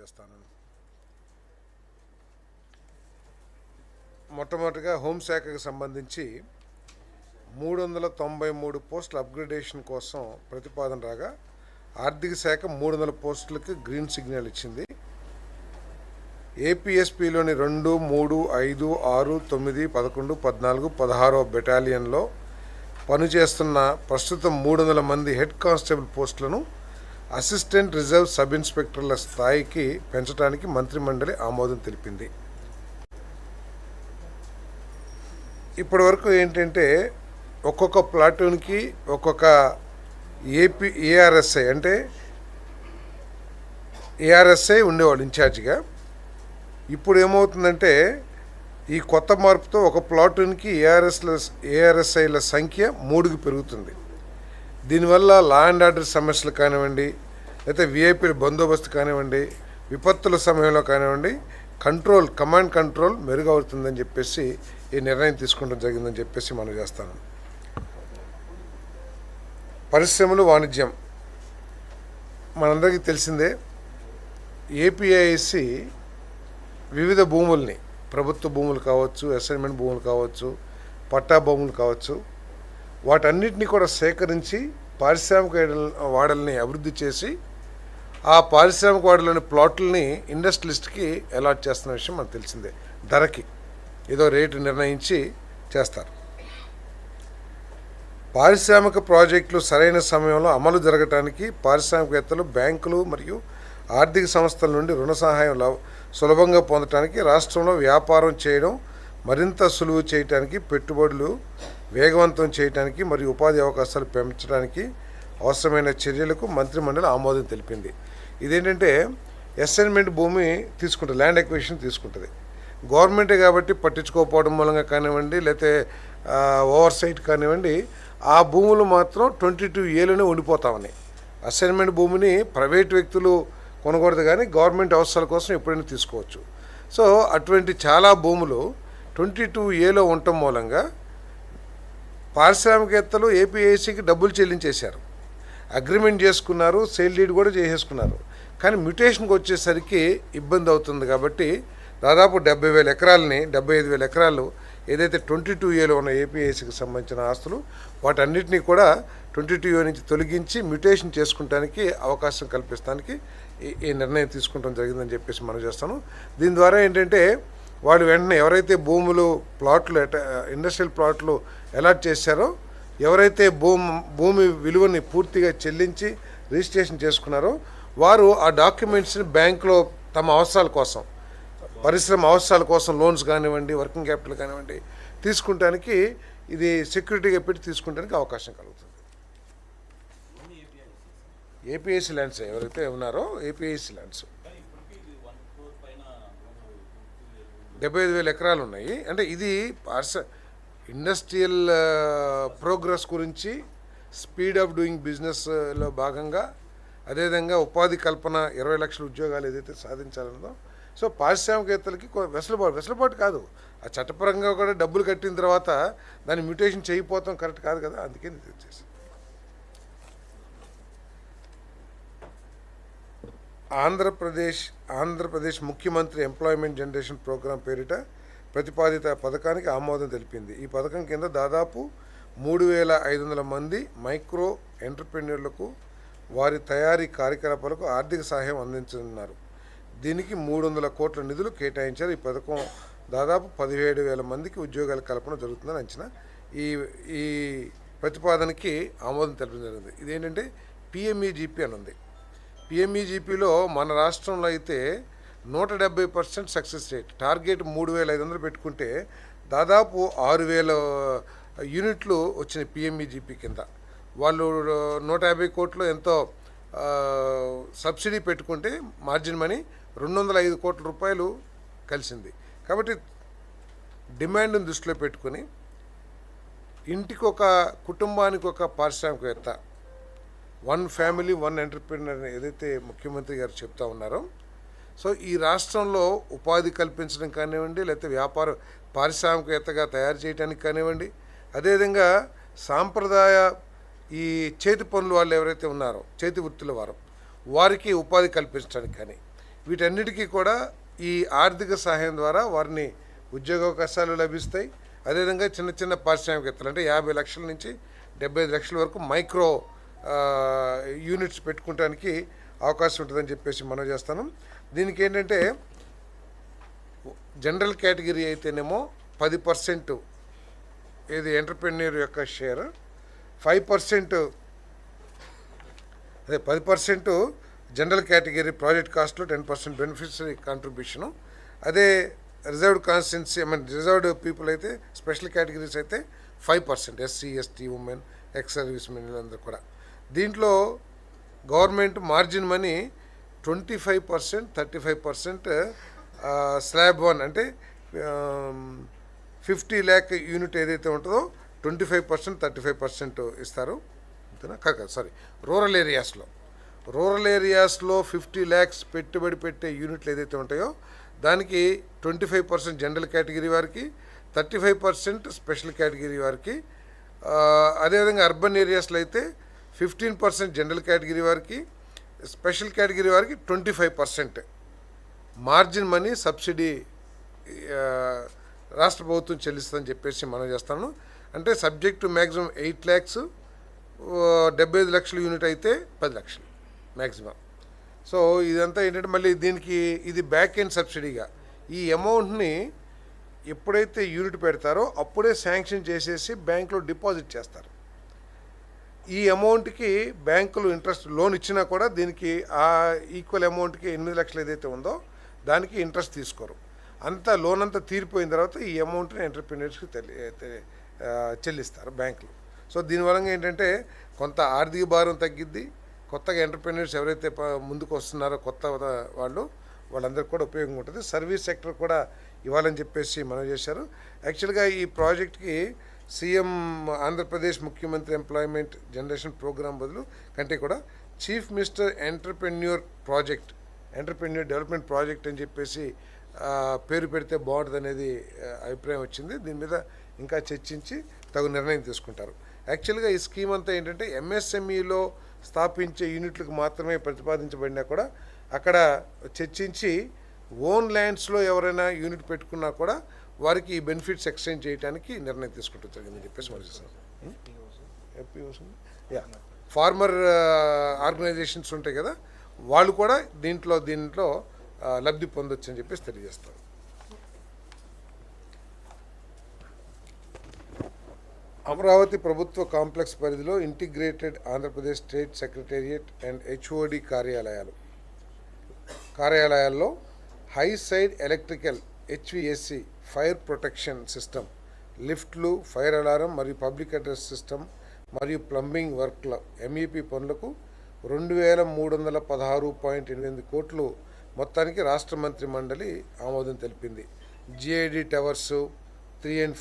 చేస్తాను. మొట్టమొదటిగా హోంశాఖకు సంబంధించి 393 పోస్టుల అప్గ్రేడేషన్ కోసం ప్రతిపాదన రాగా ఆర్థిక శాఖ 300 పోస్టులకి గ్రీన్ సిగ్నల్ ఇచ్చింది. ఏపీఎస్పీలోని 2, 3, 5, 6, 9, 11, 14, 16 బెటాలియన్లో పనిచేస్తున్న ప్రస్తుతం 300 మంది హెడ్ కానిస్టేబుల్ పోస్టులను అసిస్టెంట్ రిజర్వ్ సబ్ ఇన్స్పెక్టర్ల స్థాయికి పెంచడానికి మంత్రిమండలి ఆమోదం తెలిపింది. ఇప్పటి వరకు ఏంటంటే ఒక్కొక్క ప్లాటూన్కి ఒక్కొక్క ఏఆర్ఎస్ఐ అంటే ఏఆర్ఎస్ఐ ఉండేవాళ్ళు ఇన్ఛార్జిగా. ఇప్పుడు ఏమవుతుందంటే ఈ కొత్త మార్పుతో ఒక ప్లాటూన్కి ఏఆర్ఎస్ఐల సంఖ్య 3కి పెరుగుతుంది. దీనివల్ల లా అండ్ ఆర్డర్ సమస్యలు కానివ్వండి, లేకపోతే విఐపీల బందోబస్తు కానివ్వండి, విపత్తుల సమయంలో కానివ్వండి, కమాండ్ కంట్రోల్ మెరుగవుతుందని చెప్పేసి ఈ నిర్ణయం తీసుకోవడం జరిగిందని చెప్పేసి మనం చేస్తాను. పరిశ్రమలు, వాణిజ్యం మనందరికీ తెలిసిందే. ఏపీఐసి వివిధ భూముల్ని, ప్రభుత్వ భూములు కావచ్చు, అసైన్మెంట్ భూములు కావచ్చు, పట్టా భూములు కావచ్చు, వాటన్నిటిని కూడా సేకరించి పారిశ్రామిక వాడల్ని అభివృద్ధి చేసి ఆ పారిశ్రామిక వాడలోని ప్లాట్లని ఇండస్ట్రియలిస్ట్కి అలాట్ చేస్తున్న విషయం మనకు తెలిసిందే. ధరకి ఏదో రేటు నిర్ణయించి చేస్తారు. పారిశ్రామిక ప్రాజెక్టులు సరైన సమయంలో అమలు జరగటానికి పారిశ్రామికవేత్తలు, బ్యాంకులు మరియు ఆర్థిక సంస్థల నుండి రుణ సహాయం సులభంగా పొందడానికి, రాష్ట్రంలో వ్యాపారం చేయడం మరింత సులువు చేయడానికి, పెట్టుబడులు వేగవంతం చేయడానికి మరియు ఉపాధి అవకాశాలు పెంచడానికి అవసరమైన చర్యలకు మంత్రిమండలి ఆమోదం తెలిపింది. ఇదేంటంటే అసైన్మెంట్ భూమి తీసుకుంటుంది, ల్యాండ్ ఎక్విజిషన్ తీసుకుంటుంది. గవర్నమెంటే కాబట్టి పట్టించుకోకపోవడం మూలంగా కానివ్వండి, లేకపోతే ఓవర్సైట్ కానివ్వండి, ఆ భూములు మాత్రం 22Aలోనే ఉండిపోతామని. అసైన్మెంట్ భూమిని ప్రైవేట్ వ్యక్తులు కొనకూడదు, కానీ గవర్నమెంట్ అవసరాల కోసం ఎప్పుడైనా తీసుకోవచ్చు. సో అటువంటి చాలా భూములు 22Aలో ఉండటం మూలంగా పారిశ్రామికవేత్తలు ఏపీఐసికి డబ్బులు చెల్లించేశారు, అగ్రిమెంట్ చేసుకున్నారు, సేల్ డీడ్ కూడా చేసేసుకున్నారు. కానీ మ్యూటేషన్కి వచ్చేసరికి ఇబ్బంది అవుతుంది. కాబట్టి దాదాపు 70,000 ఎకరాలని, 75,000 ఎకరాలు ఏదైతే 22Aలో ఉన్న ఏపీఐసికి సంబంధించిన ఆస్తులు, వాటన్నిటినీ కూడా 22A నుంచి తొలగించి మ్యూటేషన్ చేసుకుంటానికి అవకాశం కల్పిస్తానికి ఈ నిర్ణయం తీసుకుంటాం జరిగిందని చెప్పేసి మనం చేస్తాను. దీని ద్వారా ఏంటంటే వాళ్ళు వెంటనే ఎవరైతే భూములు, ప్లాట్లు, ఇండస్ట్రియల్ ప్లాట్లు అలాట్ చేశారో, ఎవరైతే భూమి విలువని పూర్తిగా చెల్లించి రిజిస్ట్రేషన్ చేసుకున్నారో వారు ఆ డాక్యుమెంట్స్ని బ్యాంకులో తమ అవసరాల కోసం, పరిశ్రమ అవసరాల కోసం లోన్స్ కానివ్వండి, వర్కింగ్ క్యాపిటల్ కానివ్వండి తీసుకుంటానికి ఇది సెక్యూరిటీగా పెట్టి తీసుకుంటానికి అవకాశం కలుగుతుంది. ఏపీఐసి ల్యాండ్స్ ఎవరైతే ఉన్నారో ఏపీఐసి ల్యాండ్స్ 75,000 ఎకరాలు ఉన్నాయి. అంటే ఇది ఇండస్ట్రియల్ ప్రోగ్రెస్ గురించి, స్పీడ్ ఆఫ్ డూయింగ్ బిజినెస్లో భాగంగా, అదేవిధంగా ఉపాధి కల్పన 20 లక్షల ఉద్యోగాలు ఏదైతే సాధించాలన్నదో, సో పారిశ్రామికవేత్తలకి వెసులుబాటు కాదు, ఆ చట్టపరంగా కూడా డబ్బులు కట్టిన తర్వాత దాన్ని మ్యూటేషన్ చేయకపోతాం కరెక్ట్ కాదు కదా, అందుకే ఇది వచ్చేసి. ఆంధ్రప్రదేశ్ ముఖ్యమంత్రి ఎంప్లాయ్మెంట్ జనరేషన్ ప్రోగ్రాం పేరిట ప్రతిపాదిత పథకానికి ఆమోదం తెలిపింది. ఈ పథకం కింద దాదాపు 3,500 మంది మైక్రో ఎంటర్ప్రెన్యూర్లకు వారి తయారీ కార్యకలాపాలకు ఆర్థిక సహాయం అందించనున్నారు. దీనికి 300 కోట్ల నిధులు కేటాయించారు. ఈ పథకం దాదాపు 17,000 మందికి ఉద్యోగాల కల్పన జరుగుతుందని అంచనా. ఈ ప్రతిపాదనకి ఆమోదం తెలపడం జరిగింది. ఇదేంటంటే పిఎంఈజీపీ అని ఉంది. పిఎంఈజీపీలో మన రాష్ట్రంలో అయితే 170% సక్సెస్ రేట్. టార్గెట్ 3,500 పెట్టుకుంటే దాదాపు 6,000 యూనిట్లు వచ్చినాయి పిఎంఈజీపీ కింద. వాళ్ళు 150 కోట్లు ఎంతో సబ్సిడీ పెట్టుకుంటే మార్జిన్ మనీ 205 కోట్ల రూపాయలు కలిసింది. కాబట్టి డిమాండ్ని దృష్టిలో పెట్టుకుని ఇంటికి ఒక కుటుంబానికి ఒక పారిశ్రామికవేత్త, 1 ఫ్యామిలీ 1 ఎంటర్ప్రెన్యూర్ ఏదైతే ముఖ్యమంత్రి గారు చెప్తా ఉన్నారో, సో ఈ రాష్ట్రంలో ఉపాధి కల్పించడం కానివ్వండి, లేకపోతే పారిశ్రామికవేత్తగా తయారు చేయడానికి కానివ్వండి, అదేవిధంగా సాంప్రదాయ ఈ చేతి పనులు వాళ్ళు ఎవరైతే ఉన్నారో, చేతి వృత్తుల వారికి ఉపాధి కల్పించడానికి కానీ, వీటన్నిటికీ కూడా ఈ ఆర్థిక సహాయం ద్వారా వారిని ఉద్యోగావకాశాలు లభిస్తాయి. అదేవిధంగా చిన్న చిన్న పారిశ్రామికవేత్తలు అంటే 50 లక్షల నుంచి 75 లక్షల వరకు మైక్రో యూనిట్స్ పెట్టుకోవడానికి అవకాశం ఉంటుందని చెప్పేసి మనం చేస్తాను. దీనికి ఏంటంటే జనరల్ కేటగిరీ అయితేనేమో 10% ఏది ఎంటర్ప్రెన్యూర్ యొక్క షేర్, 5% అదే 10% జనరల్ కేటగిరీ ప్రాజెక్ట్ కాస్ట్లో 10% బెనిఫిషరీ కాంట్రిబ్యూషను. అదే రిజర్వ్డ్ కాన్స్టిట్యున్సీ రిజర్వ్డ్ పీపుల్ అయితే స్పెషల్ కేటగిరీస్ అయితే 5%, SC ST women ex service men అందరూ కూడా. దీంట్లో గవర్నమెంట్ మార్జిన్ మనీ 25%, 35% స్లాబ్ 1 అంటే 50 lakh యూనిట్ ఏదైతే ఉంటుందో 25%, 35% ఇస్తారు. అంతేనా? కాదు సారీ, రూరల్ ఏరియాస్లో 50 lakhs పెట్టుబడి పెట్టే యూనిట్లు ఏదైతే ఉంటాయో దానికి 25% జనరల్ కేటగిరీ వారికి, 35% స్పెషల్ కేటగిరీ వారికి. అదేవిధంగా అర్బన్ ఏరియాస్లో అయితే 15% జనరల్ కేటగిరీ వారికి, స్పెషల్ కేటగిరీ వారికి 25% మార్జిన్ మనీ సబ్సిడీ రాష్ట్ర ప్రభుత్వం చెల్లిస్తుందని చెప్పేసి మనం చేస్తాను. అంటే సబ్జెక్ట్ టు మ్యాక్సిమం 8 lakhs, 75 లక్షల యూనిట్ అయితే 10 లక్షలు మ్యాక్సిమం. సో ఇదంతా ఏంటంటే మళ్ళీ దీనికి ఇది బ్యాక్ ఎండ్ సబ్సిడీగా ఈ అమౌంట్ని ఎప్పుడైతే యూనిట్ పెడతారో అప్పుడే శాంక్షన్ చేసేసి బ్యాంకులో డిపాజిట్ చేస్తారు. ఈ అమౌంట్కి బ్యాంకులు ఇంట్రెస్ట్ లోన్ ఇచ్చినా కూడా దీనికి ఆ ఈక్వల్ అమౌంట్కి 8 లక్షలు ఏదైతే ఉందో దానికి ఇంట్రెస్ట్ తీసుకోరు. అంతా లోన్ అంతా తీరిపోయిన తర్వాత ఈ అమౌంట్ని ఎంటర్ప్రెన్యూర్స్కి చెల్లిస్తారు బ్యాంకులు. సో దీనివల్ల ఏంటంటే కొంత ఆర్థిక భారం తగ్గిద్ది. కొత్తగా ఎంటర్ప్రెన్యూర్స్ ఎవరైతే ముందుకు వస్తున్నారో కొత్త వాళ్ళందరికీ కూడా ఉపయోగం ఉంటుంది. సర్వీస్ సెక్టర్ కూడా ఇవ్వాలని చెప్పేసి మనం చేశారు. యాక్చువల్గా ఈ ప్రాజెక్ట్కి సీఎం ఆంధ్రప్రదేశ్ ముఖ్యమంత్రి ఎంప్లాయ్మెంట్ జనరేషన్ ప్రోగ్రామ్ బదులు కంటే కూడా chief minister entrepreneur development project అని చెప్పేసి పేరు పెడితే బాగుంటుంది అనేది అభిప్రాయం వచ్చింది. దీని మీద ఇంకా చర్చించి తగు నిర్ణయం తీసుకుంటారు. యాక్చువల్గా ఈ స్కీమ్ అంతా ఏంటంటే ఎంఎస్ఎంఈలో స్థాపించే యూనిట్లకు మాత్రమే ప్రతిపాదించబడినా కూడా అక్కడ చర్చించి ఓన్ ల్యాండ్స్లో ఎవరైనా యూనిట్ పెట్టుకున్నా కూడా వారికి ఈ బెనిఫిట్స్ ఎక్స్టెండ్ చేయడానికి నిర్ణయం తీసుకుంటూ జరిగిందని చెప్పేసి మనం చేస్తాం. ఫార్మర్ ఆర్గనైజేషన్స్ ఉంటాయి కదా, వాళ్ళు కూడా దీంట్లో లబ్ధి పొందొచ్చు అని చెప్పేసి తెలియజేస్తారు. అమరావతి ప్రభుత్వ కాంప్లెక్స్ పరిధిలో integrated Andhra Pradesh state secretariat and HOD కార్యాలయాల్లో high side electrical HVAC fire protection system, లిఫ్ట్లు, ఫైర్ అలారం మరియు పబ్లిక్ అడ్రస్ సిస్టమ్ మరియు ప్లంబింగ్ వర్క్ల MEP పనులకు 2316.8 కోట్లు మొత్తానికి రాష్ట్ర మంత్రి మండలి ఆమోదం తెలిపింది. GID towers 3 and